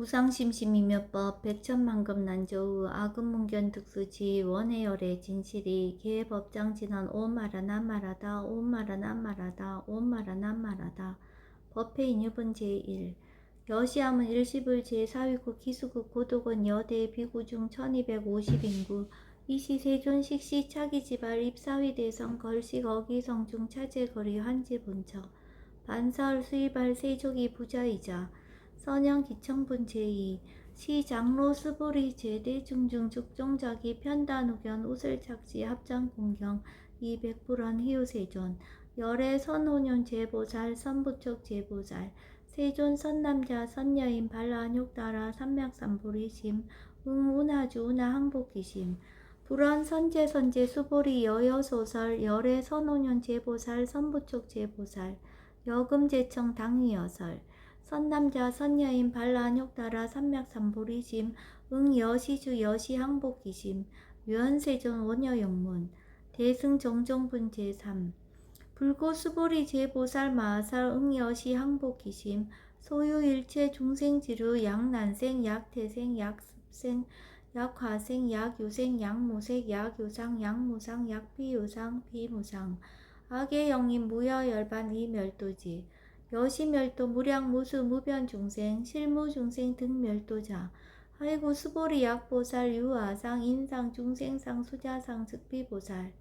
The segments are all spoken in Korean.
우상심심이며법 백천만급 난조의 아금문견 특수지 원해열의 진실이 계법장진한 오마라 난말하다 오마라 난말하다 오마라 난말하다 법회인유본 제1 여시함은 일시불 제4위국 기수국 고독은 여대 비구중 1250인구 이시 세존식 시 차기지발 입사위 대성 걸식 어기성중 차제거리 환지 본처 반사월 수의발 세족이 부자이자 선영 기청분 제2 시 장로 스보리 제대 중중 죽종자기 편단우견 우슬착지 합장공경 200불원 희우세존 열애 선호년 제보살 선부척 제보살 세존 선남자 선여인 발라안욕따라 삼맥삼보리심 운하주 운하 항복기심 불원 선제 수보리 여여소설 열애 선호년 제보살 선부척 제보살 여금제청 당위여설 선남자 선여인 발라안욕따라 삼맥삼보리심 응여시주 여시항복기심 유언세존 원여영문 대승정정분 제3 불고수보리 제보살 마하살 응여시 항복기심 소유일체 중생지루 약난생 약태생 약습생 약화생 약유생 약무색 약유상 약무상 약비유상 비무상 악의 영인 무여열반 이멸도지 여시멸도 무량무수 무변중생 실무중생 등멸도자 하이고 수보리 약보살 유아상 인상 중생상 수자상 즉비보살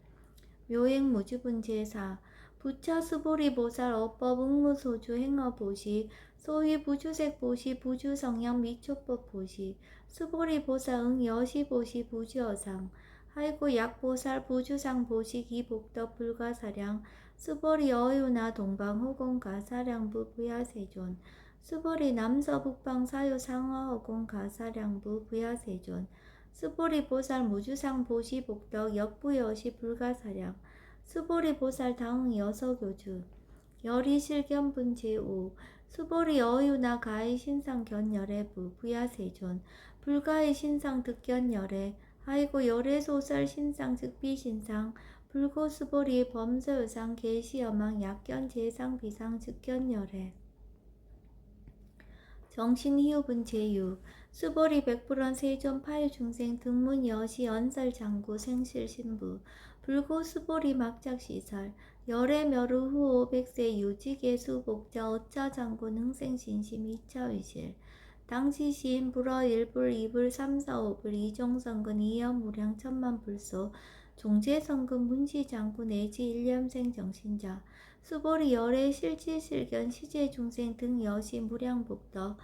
묘행무주분 제4 부처 수보리 보살 어법 응무소주 행어보시 소위 부주색 보시 부주성향 미초법 보시 수보리 보살 응여시보시 부주어상 하이고 약보살 부주상 보시 기복덕 불가사량 수보리 어유나 동방호공가 사량부 부야세존 수보리 남서북방 사유 상어허공 가사량부 부야세존 수보리 보살 무주상 보시 복덕 역부여시 불가사량 수보리 보살 당응 여서교주 열이실견분 제5 수보리 어유나 가히 신상 견열애부 부야세존 불가히 신상 득견열애 아이고 열애소설 신상 즉비신상 불고수보리 범서유상 계시여망 약견 제상 비상 즉견열애 정신희우분 제6 수보리 백불원 세존 파유중생 등문 여시 연설 장구 생실 신부 불고 수보리 막작시설 열애 멸후 후 500세 유지계수 복자 어짜 장군 흥생신심 2차의실 당시 시인 불어 1불 2불 3, 4, 5불 이종성근 이연무량 천만불소 종제성근 문시장군 내지 일념생 정신자 수보리 열애 실지실견 시제중생 등 여시 무량복덕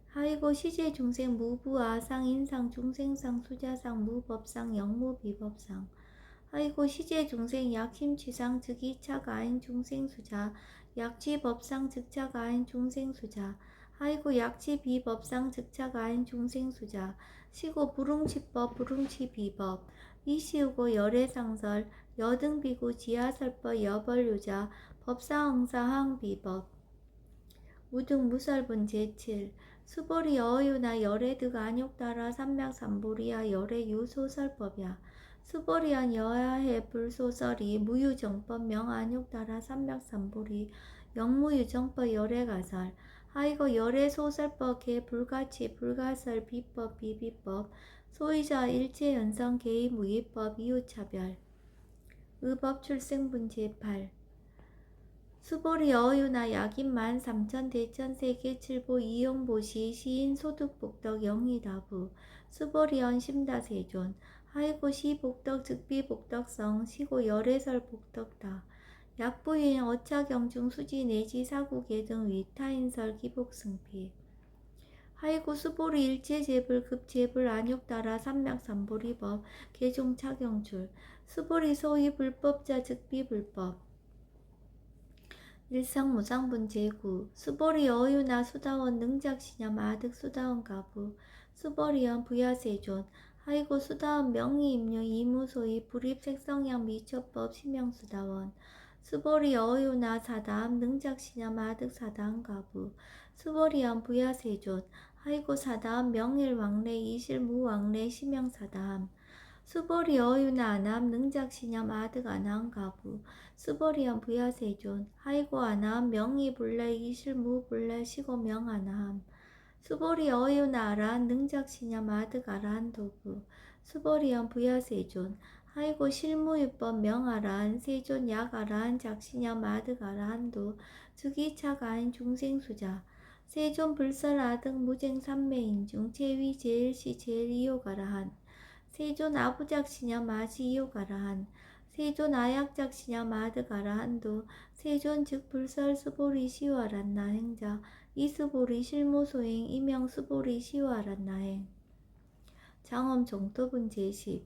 하이고 시제중생 무부아상 인상 중생상 수자상 무법상 영무비법상 하이고 시제중생 약심취상 즉 2차가 아인 중생수자 약취법상 즉차가 아인 중생수자 하이고 약취비법상 즉차가 아인 중생수자 시고 불응취법 불응취비법 이시우고 열애상설 여등비구 지하설법 여벌유자 법사응사항비법 우등무설분 제7 수보리 어유나 열애득 안욕따라 삼맥삼보리야 열애유 소설법야 수보리안 여야해 불소설이 무유정법 명안욕따라 삼맥삼보리 영무유정법 열애가설 하이고 열애소설법 개불가치 불가설 비법 비비법 소이자 일체연성 개의무의법 이유차별 의법 출생분 제8 수보리 어유나 약인만 삼천 대천 세계 칠보 이용보시 시인 소득복덕 영희다부 수보리언 심다세존 하이고 시복덕 즉비복덕성 시고 열애설 복덕다 약부인 어차경중 수지 내지 사구계 등 위타인설 기복승피 하이고 수보리 일체제불 급제불 안욕따라 삼맥삼보리법 개종차경출 수보리 소위 불법자 즉비불법 일상무상분 제9 수보리 어유나 수다원 능작시념 아득 수다원 가부 수보리언 부야세존 하이고 수다원 명의임료 이무소이 불입색성양 미처법 시명수다원 수보리 어유나 사다함 능작시념 아득 사다함 가부 수보리언 부야세존 하이고 사다함 명일왕래 이실무왕래 시명사다함 수보리 어유나 아남 능작시념 아득 아나함 가부 수보리언 부야세존 하이고 아나함 명의불래 이실무불래 시고명 아나함 수보리 어유나란 능작시냐 마드가란 도부 수보리언 부야세존 하이고 실무유법 명아란 세존 야가란 작시냐 마드가란도 즉이차가인 중생수자 세존 불설아등 무쟁 삼매인중 제위 제일시 제일이요가라한 세존 아부작시냐 마시이요가라한 세존 아약작시냐 마드가라한도 세존 즉 불설 수보리 시와란나 행자 이수보리 실무소행 이명 수보리 시와란나행 장엄 정토분 제10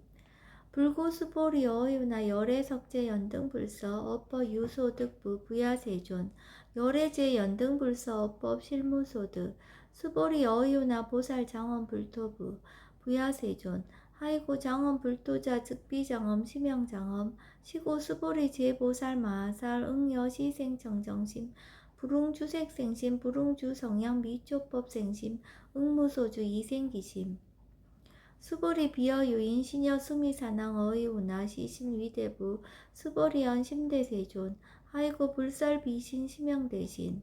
불고수보리 어유나 열애석제 연등불서 어법 유소득부 부야세존 열애제 연등불서 어법 실무소득 수보리 어유나 보살 장엄 불토부 부야세존 하이고 장엄 불토자 즉비장엄 심영장엄 시고 수보리 제보살 마살 응여 시생정정심 불웅주색생심 불웅주성양 미초법생심 응무소주 이생기심 수보리 비어유인 시녀 수미사낭 어이우나 시신위대부 수보리언 심대세존 하이고 불설 비신 심영대신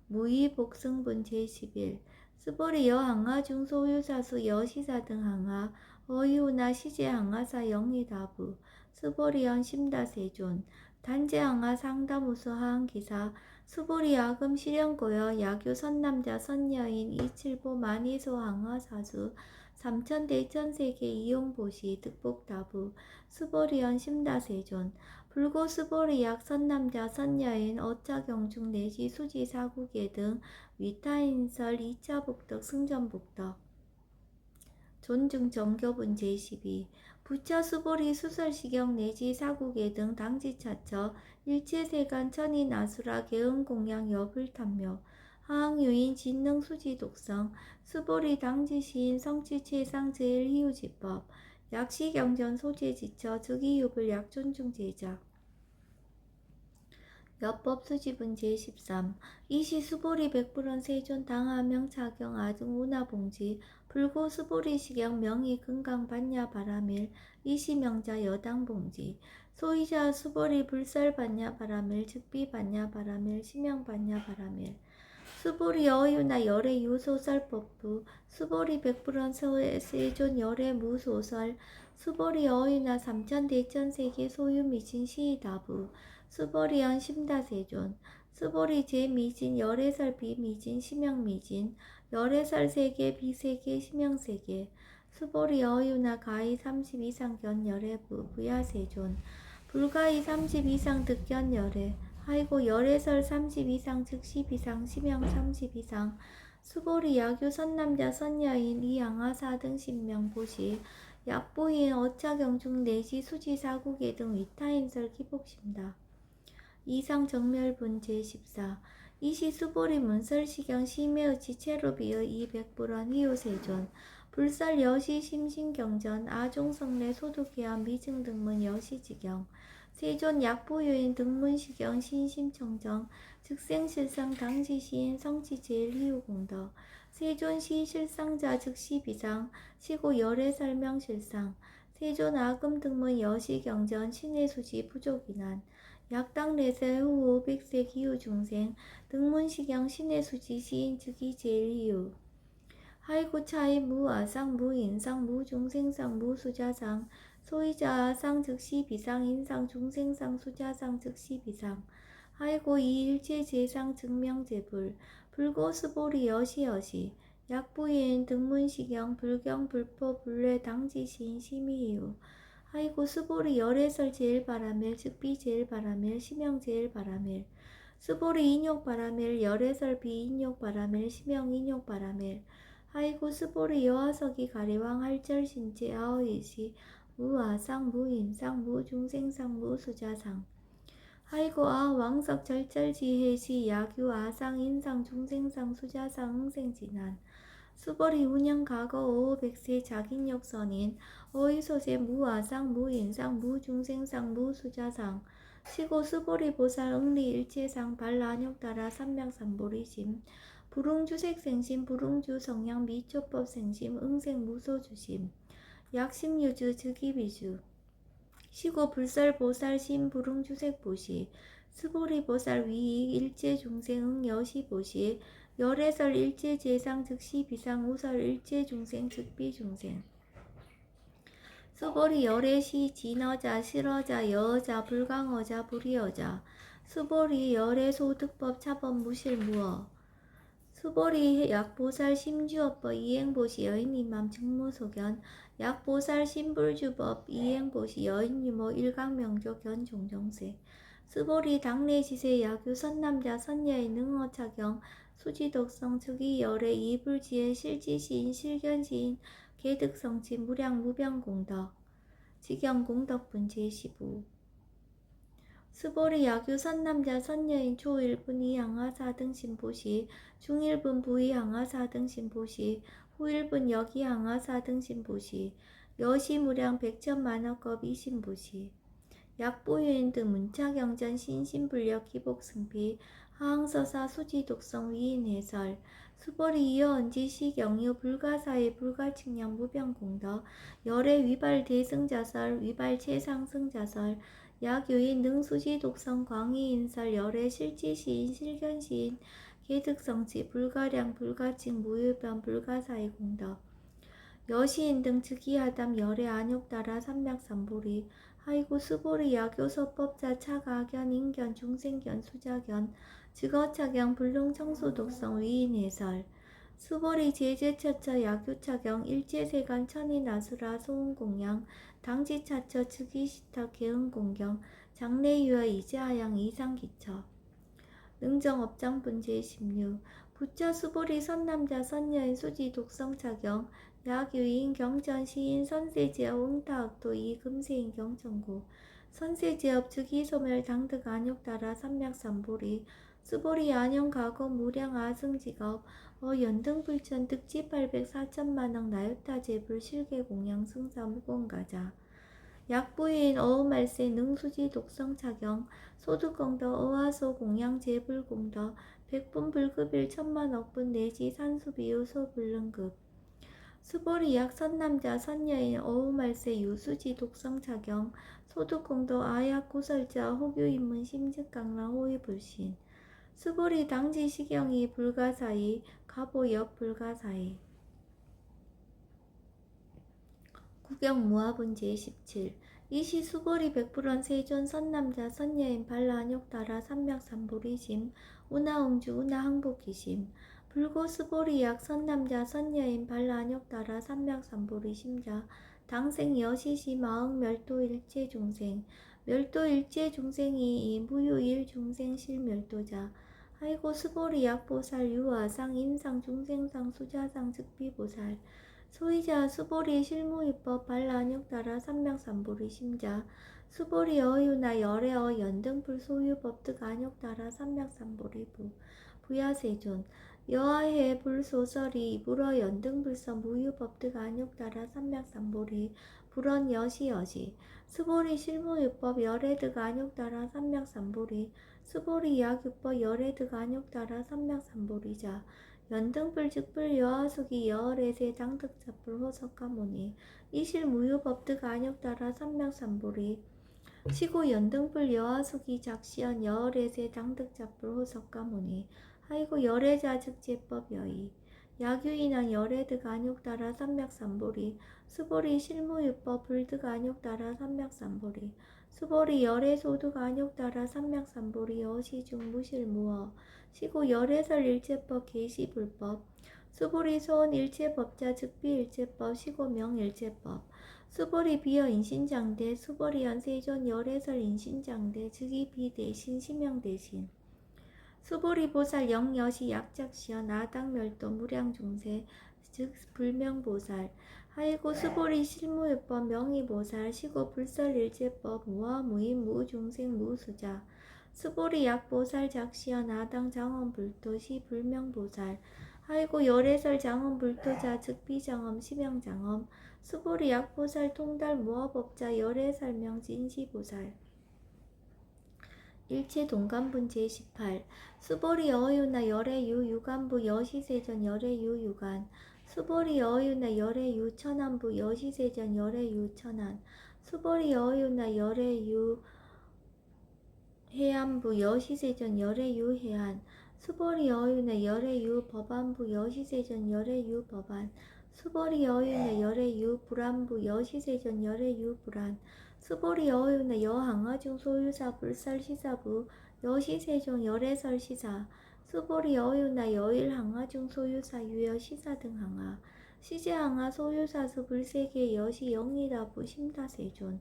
무의복승분 제11 수보리 여항하 중소유사수 여시사 등 항하 어이우나 시제항하사 영리다부 수보리언 심다세존 단제항하 상다무수 하항기사 수보리 야금 실현고여 야교 선남자 선여인 이칠보 만이소 항하사수 삼천대천세계 이용보시 득복다부 수보리언 심다세존 불고 수보리약 선남자 선여인 어차경중 내시 수지 사국예 등 위타인설 2차 복덕 승전복덕 존중 정교분 제12 부처 수보리 수설시경 내지 사국예 등 당지차처 일체세간 천이 나수라 개응공양 여불탐묘 하항유인 진능수지 독성 수보리 당지시인 성취체상 제일희우지법 약시경전 소재지처 즉이유불 약존중제자 여법수지분 제13 이시 수보리 백불원 세존 당하명 차경 아등 운하봉지 불고 수보리 시경 명의 금강 반야 바라밀 이시 명자 여당봉지 소이자 수보리 불설 반야 바라밀 즉비 반야 바라밀 심영 반야 바라밀 수보리 어유나 열애 유소설법부 수보리 백불원 세존 열애 무소설 수보리 어유나 삼천대천세계 소유미진 시이다부 수보리언 심다세존 수보리 제미진 열애설 비미진 심영미진 열애설 세계 비세계 심영세계 수보리 어유나 가히 30 이상 견 열애부 부야세존 불가히 30 이상 득견 열애 하이고 열애설 30 이상 즉시 비상 심영 30 이상 수보리 야교 선남자 선여인 이양하사 등 신명 보시 약보인 어차경중 내시 수지 사국예 등 위타인설 기복심다 이상 정멸분 제14 이시 수보리 문설시경 심해의 지체로 비어 이백불원 희요세존 불설 여시 심신경전 아종성내 소득계한 미증등문 여시지경 세존 약보유인 등문시경 신심청정 즉생실상 당지시인 성취제일희우공덕 세존시 실상자 즉시비상 시고 열애설명실상 세존 아금등문 여시경전 신의수지 부족이난 약당내세 후 500세 기후중생 등문시경 신의수지 시인 즉이 제일희우 하이고 차이 무아상 무인상 무중생상 무수자상 소이자상 즉시 비상 인상 중생상 수자상 즉시 비상 하이고 이일체 제상 증명제불 불고수보리 여시여시 약부인 등문시경 불경 불포 불례 당지시인 심의이유 하이고 수보리 열애설 제일바라밀 즉비 제일바라밀 심영 제일바라밀 수보리 인욕바라밀 열애설 비인욕바라밀 심영 인욕바라밀 하이고 수보리 여하석이 가리왕 할절신체 아어이시 무아상 무인상 무중생상 무수자상 하이고 아왕석 절절지혜시 야규 아상 인상 중생상 수자상 응생진한 수보리 운영 과거 500세 자긴역선인 어이소재 무아상 무인상 무중생상 무수자상 시고 수보리 보살 응리 일체상 발란욕따라 삼명삼보리심 불웅주색생심 불웅주성양 미초법생심 응생무소주심 약심유주 즉이비주 시고 불설보살심 불웅주색보시 수보리보살 위익 일체중생응 여시보시 열애설 일체 재상 즉시 비상 우설 일체 중생 즉 비중생. 수보리 열애시 진어자 실어자 여어자 불강어자 불이어자. 수보리 열애소득법 차법 무실무어. 수보리 약보살 심주업법 이행보시 여인이맘 직무소견. 약보살 심불주법 이행보시 여인유모 일강명조 견종정세. 수보리 당내지세 야규 선남자 선여인 능어차경 수지독성 즉위 열애 이불지혜 실지시인 실견시인 개득성치 무량 무병공덕 직영공덕분 제15. 수보리 야규 선남자 선여인 초1분 이항하 4등 신보시 중1분 부이항하 4등 신보시 후1분 여기항하 4등 신보시 여시무량 백천만억겁 이신보시. 약보유인 등 문차경전 신신불력 기복승피 하항서사 수지독성 위인해설. 수보리 이어언지 시경유 불가사의 불가측량 무병공덕 열애 위발 대승자설 위발 최상승자설. 약유인 능수지독성 광희인설 열애 실지시인 실견시인 개득성치 불가량 불가측 무유변 불가사의 공덕. 여시인 등 즉위하담 열애 안욕따라 삼맥삼보리. 하이고 수보리 야교서법자 차가견 인견 중생견 수자견 즉어차경 불능청수독성 위인해설. 수보리 제제처처 야교차경 일제세간 천인아수라 소은공양 당지차처 즉위시터 개은공경 장래유어 이제하양 이상기처. 능정업장분 제16. 부처 수보리 선남자 선여인 수지 독성차경 약유인 경전 시인 선세제업 응타학도 이금세인 경천고 선세제업 즉위소멸 당득 안욕따라 삼맥삼보리. 수보리 안영가고 무량 아승직업 연등불천 득지 800 4천만억 나요타제불 실계공양 승사 무공가자. 약부인 어음말세 능수지 독성차경 소득공덕 어화소 공양제불공덕 백분불급일 천만억분 내지 산수비유 소불능급. 수보리 약 선남자 선여인 어우말세 유수지 독성차경 소득공덕 아약 고설자 호교인문 심즉강랑 호위불신. 수보리 당지 시경이 불가사의 가보역 불가사의. 구경무화분 제17. 이시 수보리 백불원 세존 선남자 선여인 발라안욕따라 삼맥삼보리심 운하옹주 운하항복기심. 불고 수보리 약 선남자 선여인 발라안욕따라 삼맥삼보리심자 당생 여시시 마응 멸도 일체중생. 멸도 일체중생이 이 무유일 중생 실멸도자. 하이고 수보리 약보살 유화상 인상 중생상 수자상 즉비보살. 소이자 수보리 실무입법 발라안욕따라 삼맥삼보리 심자. 수보리 어유나 열애어 연등불 소유법득 안욕따라 삼맥삼보리부. 부야세존. 여하해 불소설이 불어 연등불서 무유법득 안욕따라 삼맥삼보리. 불언 여시여시. 수보리 실무유법 열애득 안욕따라 삼맥삼보리. 수보리 약유법 열애득 안욕따라 삼맥삼보리자. 연등불 즉불 여하숙이 여월에세 당득자불 호석가모니. 이실 무유법득 안욕따라 삼맥삼보리. 시고 연등불 여하숙이 작시연 여월에세 당득자불 호석가모니. 하이고 열애자 즉제법 여의. 약유인왕 열애득 안욕따라 삼맥삼보리. 수보리 실무유법 불득 안욕따라 삼맥삼보리. 수보리 열애소득 안욕따라 삼맥삼보리 여시중 무실무어. 시고 열애설 일체법 계시불법. 수보리 소원 일체법자 즉비일체법 시고 명일체법. 수보리 비어 인신장대 수보리 연세존 열애설 인신장대 즉이 비대신 심형대신. 수보리 보살 영여시 약작시연 아당멸도 무량중세 즉 불명보살. 하이고 수보리 실무유법 명의보살 시고 불설일제법 무화무인 무중생 무수자. 수보리 약보살 작시연 아당 장엄불도 시 불명보살. 하이고 열애설 장엄불도자 즉 비장엄 심형장엄. 수보리 약보살 통달 무화법자 열애설명 진시보살. 일체 동간분 제18. 수보리 어유나 열애유 유간부 여시세전 열애유 유간. 수보리 어유나 열애유 천안부 여시세전 열애유 천안. 수보리 어유나 열애유 해안부 여시세전 열애유 해안. 수보리 어유나 열애유 법안부 여시세전 열애유 법안 수보리 어유나 열애유 불안부 여시세전 열애유 불안 수보리 어유나 여항아중 소유사 불설시사부 여시세종 열애설시사 수보리 어유나 여일항아중 소유사 유여시사 등항아 시제항아 소유사수 불세계 여시 영리다부 심다세존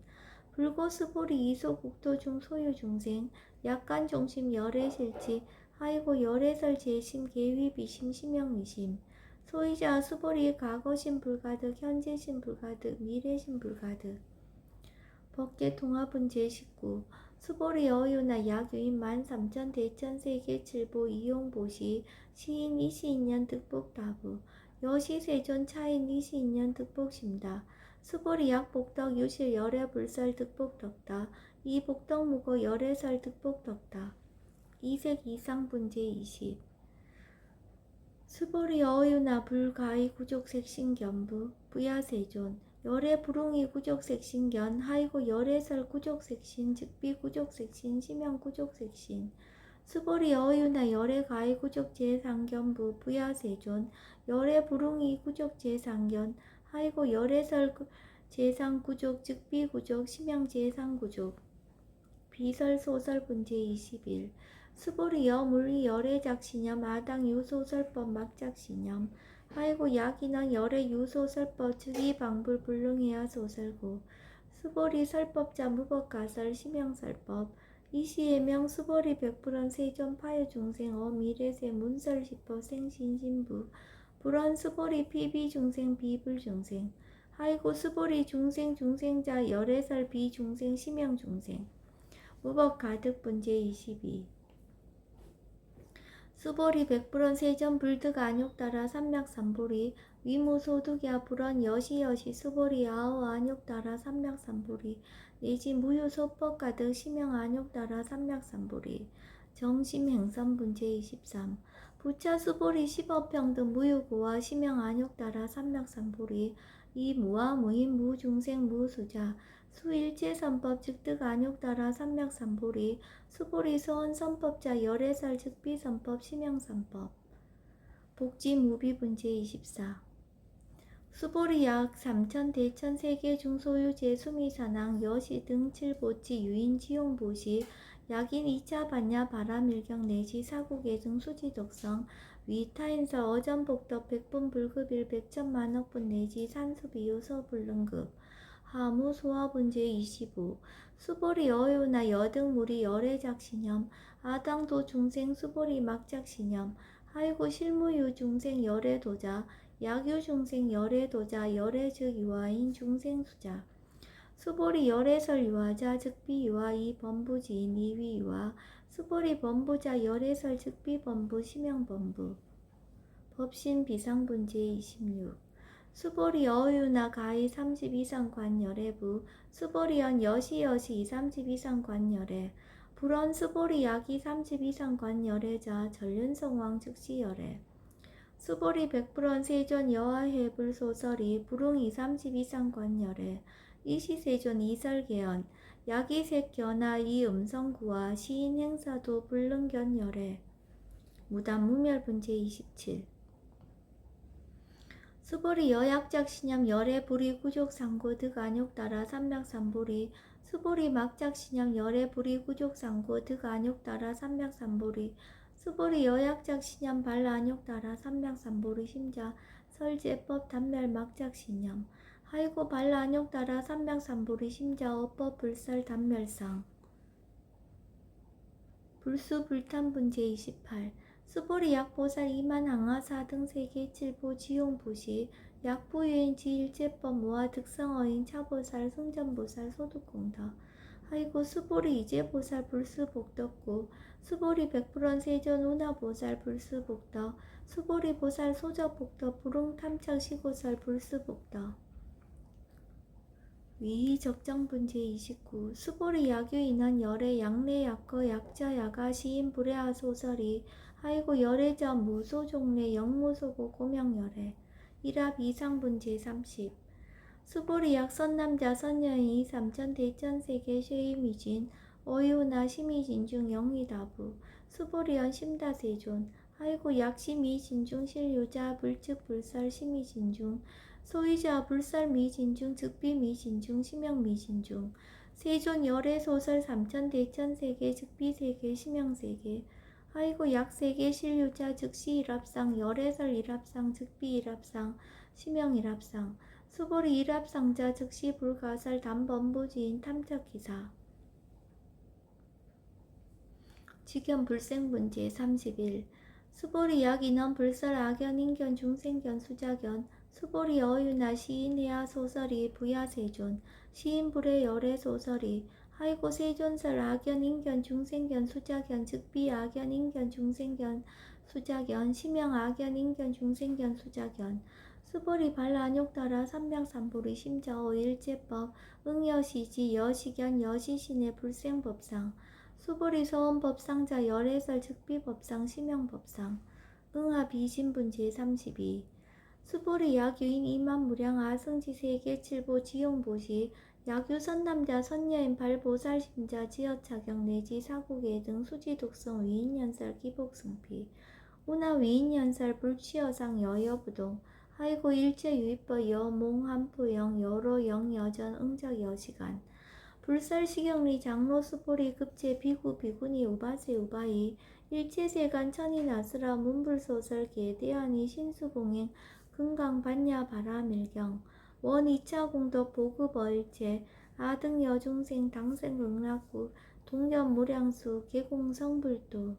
불고스보리 이소국토중 소유중생 약간종심 열애실지 하이고 열애설 재심 계위 비심 심영미심 소이자 수보리 과거심 불가득 현재심 불가득 미래심 불가득 법계 통합은 제19 수보리 어유나 약유인 13,000 대천세계 칠보 이용보시 시인 이시인년 득복다부 여시세존 차인 이시인년 득복심다 수보리 약복덕 유실 열애불설 득복덕다 이복덕무고 열애설 득복덕다 이색 이상분제 20 수보리 어유나 불가이 구족색신견부 부야세존 열애 불웅이 구족색신견 하이고 열애설 구족색신 즉비 구족색신 심형 구족색신 수보리 어유나 열애 가이 구족제상견부 부야세존 열애 불웅이 구족제상견 하이고 열애설 제상구족 즉비 구족 심형 제상구족 비설 소설 분제 21 수보리 여물리 열애 작신염 아당 유소설법 막작신염 하이고 약인왕 열애 유소설법 즉이 방불 불능해야 소설고 수보리 설법자 무법가설 심형설법 이시예명 수보리 백불원 세존 파여중생 어미래세 문설시법 생신신부 불원 수보리 피비중생 비불중생 하이고 수보리 중생 중생자 열애설 비중생 심형중생 무법 가득 분제 22 수보리 백불원 세전 불득 안욕따라 삼맥삼보리 위무소득야 불원 여시여시 수보리 아오 안욕따라 삼맥삼보리 내지 무효소법 가득 심형 안욕따라 삼맥삼보리 정심행선 분제 23 부차 수보리 십업평등 무효고와 심형 안욕따라 삼맥삼보리 이 무와 무인 무중생 무수자 수일제선법 즉득 안욕따라 삼맥삼보리 수보리 소원선법자 열애설 즉비선법 심형선법 복지무비분제 24 수보리 약 3천 대천 세계 중소유제 수미산항 여시 등 칠보치 유인지용보시 약인 2차 반야 바람일경 내지 사국의 등 수지독성 위타인서 어전복덕 백분 불급일 백천만억분 내지 산수비유 서불능급 하무 소화분제 25 수보리 어유나 여등무리 열애작신염 아당도 중생 수보리 막작신염 하이고 실무유 중생 열애도자 약유 중생 열애도자 열애즉 유아인 중생수자 수보리 열애설 유아자 즉비 유아 이 범부지인 이위 유아 수보리 범부자 열애설 즉비 범부 심형 범부 법신 비상분제 26 수보리 어유나 가히 30 이상 관열애부 수보리연 여시여시 30 이상 관열애 불원 수보리 약이 30 이상 관열애자 전륜성왕 즉시열애 수보리 백불원 세존 여하해불 소설이 불웅이 30 이상 관열애 이시세존 이설계연 약이색견하 이음성구와 시인행사도 불능견열애 무단무멸분제 27 수보리 여약작신염 열애 불이 구족상고 득 안욕따라 삼맥삼보리 수보리 막작신염 열애 불이 구족상고 득 안욕따라 삼맥삼보리 수보리 여약작신염 발 안욕따라 삼맥삼보리 심자 설제법 단멸 막작신염 하이고 발 안욕따라 삼맥삼보리 심자 어법 불설 단멸상 불수 불탄분제 28 수보리 약보살 이만 항아사 등 세계 칠보 지용보시 약부유인 지일제법 무아 득성어인 차보살 승전보살 소득공덕 하이고 수보리 이제보살 불수복덕구 수보리 백불원 세전 운하보살 불수복덕 수보리 보살 소적복덕 불웅탐착 시고설 불수복덕 위희 적정분제 29 수보리 약유인원 열애 양례 약거 약자 야가 시인 불애하 소설이 하이고 열애자 무소종례 영무소고 고명열애 일합 이상분제 30 수보리 약 선남자 선여인이 3천 대천세계 쉐이미진 어유나 시미진 중 영리다부 수보리연 심다세존 아이고 약시미진중 실유자 불측불설 심이진중 소이자 불설미진중 즉비미진중 심영미진중 세존 열애소설 삼천대천세계 즉비세계 심영세계 아이고 약세계 실유자 즉시 일합상 열애설 일합상 즉비 일합상 심영 일합상 수보리 일합상자 즉시 불가설 담범부지인 탐척기사 직연 불생분제 31 수보리 약인원 불설 악연 인견 중생견 수작연 수보리 어유나 시인해야 소설이 부야세존 시인불의 열애 소설이 아이고 세존설 악연 인견 중생견 수작연 즉비 악연 인견 중생견 수작연 심영 악연 인견 중생견 수작연 수보리 발란욕따라 삼명삼보리 심자어 일제법 응여시지 여시견 여시신의 불생법상 수보리 소원법상자 열애설 즉비법상 심영법상 응하비신분 제32 수보리 약유인 이만무량 아승지 세계칠보 지용보시 약유선남자 선녀인 발보살심자 지어차경 내지 사국의 등 수지독성 위인연설 기복승피 운하 위인연설 불취여상 여여부동 아이고 일체유입법 여몽한포영 여로영 여전 응적 여시간 불설시경리 장로 수보리 급제 비구 비구니 우바세 우바이 일체세간 천이 나스라 문불소설계 대안이 신수봉행 금강 반야 바라밀경 원 2차 공덕 보급어일체 아등 여중생 당생 극락구 동년 무량수 계공성불도